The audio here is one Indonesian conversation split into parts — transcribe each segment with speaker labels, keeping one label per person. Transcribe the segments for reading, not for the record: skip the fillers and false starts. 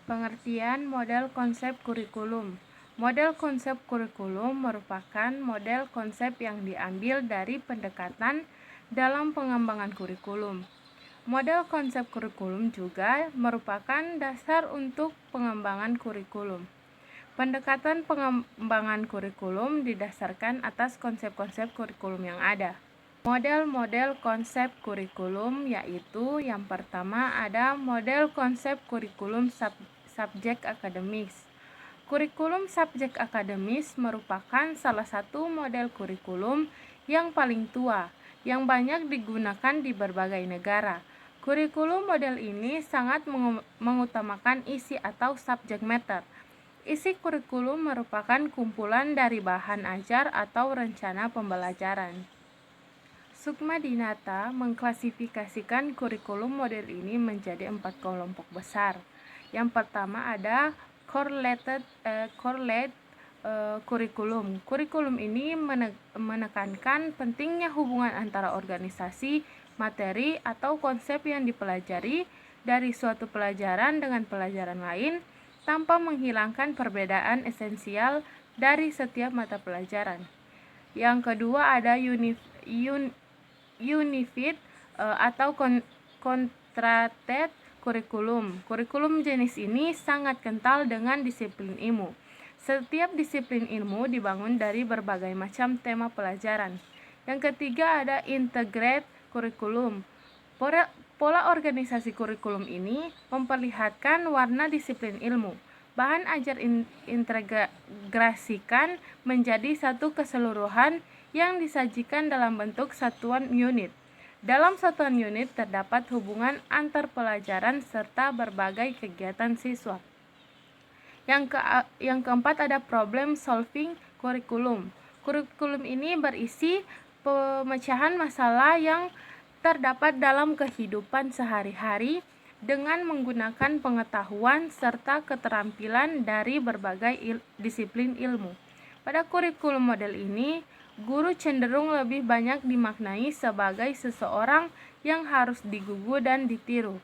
Speaker 1: Pengertian model konsep kurikulum. Model konsep kurikulum merupakan model konsep yang diambil dari pendekatan dalam pengembangan kurikulum. Model konsep kurikulum juga merupakan dasar untuk pengembangan kurikulum. Pendekatan pengembangan kurikulum didasarkan atas konsep-konsep kurikulum yang ada. Model-model konsep kurikulum yaitu yang pertama ada model konsep kurikulum subjek akademis. Kurikulum subjek akademis merupakan salah satu model kurikulum yang paling tua, yang banyak digunakan di berbagai negara. Kurikulum model ini sangat mengutamakan isi atau subject matter. Isi kurikulum merupakan kumpulan dari bahan ajar atau rencana pembelajaran. Sukma Dinata mengklasifikasikan kurikulum model ini menjadi 4 kelompok besar. Yang pertama ada correlate kurikulum. Kurikulum ini menekankan pentingnya hubungan antara organisasi, materi, atau konsep yang dipelajari dari suatu pelajaran dengan pelajaran lain tanpa menghilangkan perbedaan esensial dari setiap mata pelajaran. Yang kedua ada Unified atau Contrasted kurikulum. Kurikulum jenis ini sangat kental dengan disiplin ilmu. Setiap disiplin ilmu dibangun dari berbagai macam tema pelajaran. Yang ketiga ada Integrated kurikulum. Pola organisasi kurikulum ini memperlihatkan warna disiplin ilmu. Bahan ajar integrasikan menjadi satu keseluruhan yang disajikan dalam bentuk satuan unit. Dalam satuan unit terdapat hubungan antar pelajaran serta berbagai kegiatan siswa. Yang keempat ada problem solving kurikulum. Kurikulum ini berisi pemecahan masalah yang terdapat dalam kehidupan sehari-hari dengan menggunakan pengetahuan serta keterampilan dari berbagai disiplin ilmu. Pada kurikulum model ini, guru cenderung lebih banyak dimaknai sebagai seseorang yang harus digugu dan ditiru.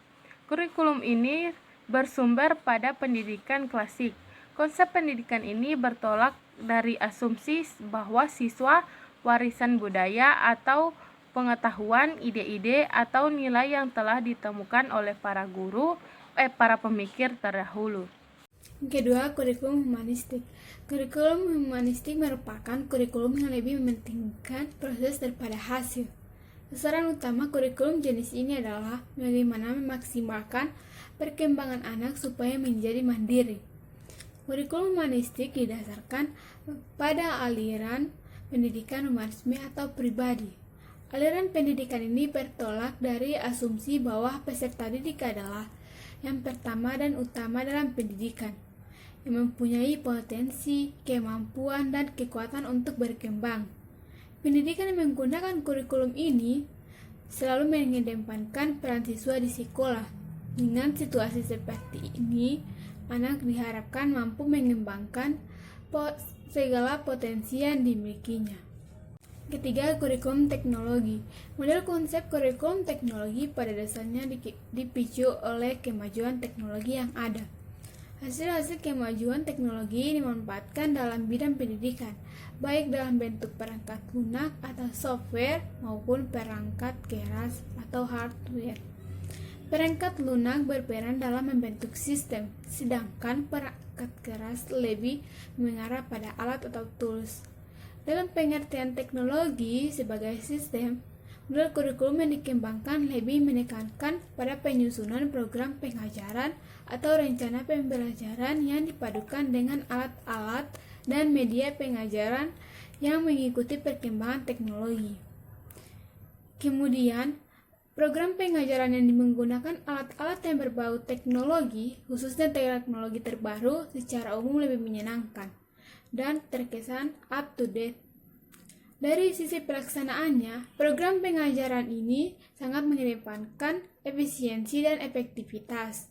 Speaker 1: Kurikulum ini bersumber pada pendidikan klasik. Konsep pendidikan ini bertolak dari asumsi bahwa siswa warisan budaya atau pengetahuan, ide-ide, atau nilai yang telah ditemukan oleh para pemikir terdahulu.
Speaker 2: Kedua, kurikulum humanistik. Kurikulum humanistik merupakan kurikulum yang lebih mementingkan proses daripada hasil. Sasaran utama kurikulum jenis ini adalah bagaimana memaksimalkan perkembangan anak supaya menjadi mandiri. Kurikulum humanistik didasarkan pada aliran pendidikan humanisme atau pribadi. Aliran pendidikan ini bertolak dari asumsi bahwa peserta didik adalah yang pertama dan utama dalam pendidikan, yang mempunyai potensi, kemampuan, dan kekuatan untuk berkembang. Pendidikan yang menggunakan kurikulum ini selalu mengedepankan peran siswa di sekolah. Dengan situasi seperti ini, anak diharapkan mampu mengembangkan segala potensi yang dimilikinya. Ketiga, kurikulum teknologi. Model konsep kurikulum teknologi pada dasarnya dipicu oleh kemajuan teknologi yang ada. Hasil-hasil kemajuan teknologi dimanfaatkan dalam bidang pendidikan, baik dalam bentuk perangkat lunak atau software maupun perangkat keras atau hardware. Perangkat lunak berperan dalam membentuk sistem, sedangkan perangkat keras lebih mengarah pada alat atau tools. Dalam pengertian teknologi sebagai sistem, model kurikulum yang dikembangkan lebih menekankan pada penyusunan program pengajaran atau rencana pembelajaran yang dipadukan dengan alat-alat dan media pengajaran yang mengikuti perkembangan teknologi. Kemudian, program pengajaran yang menggunakan alat-alat yang berbau teknologi, khususnya teknologi terbaru, secara umum lebih menyenangkan dan terkesan up to date. Dari sisi pelaksanaannya, program pengajaran ini sangat mengedepankan efisiensi dan efektivitas.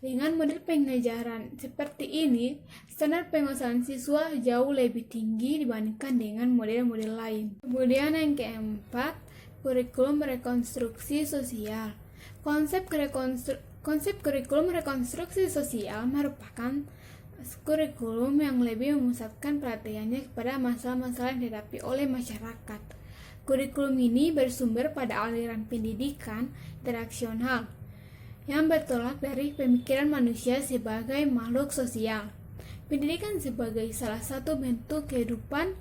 Speaker 2: Dengan model pengajaran seperti ini, standar penguasaan siswa jauh lebih tinggi dibandingkan dengan model-model lain. Kemudian yang keempat, kurikulum rekonstruksi sosial. Konsep Konsep kurikulum rekonstruksi sosial merupakan kurikulum yang lebih memusatkan perhatiannya kepada masalah-masalah yang dihadapi oleh masyarakat. Kurikulum ini bersumber pada aliran pendidikan interaksional yang bertolak dari pemikiran manusia sebagai makhluk sosial. Pendidikan sebagai salah satu bentuk kehidupan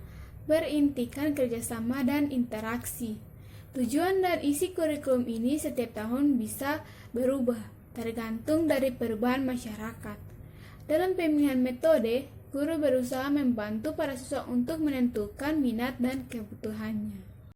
Speaker 2: berintikan kerjasama dan interaksi. Tujuan dan isi kurikulum ini setiap tahun bisa berubah, tergantung dari perubahan masyarakat. Dalam pemilihan metode, guru berusaha membantu para siswa untuk menentukan minat dan kebutuhannya.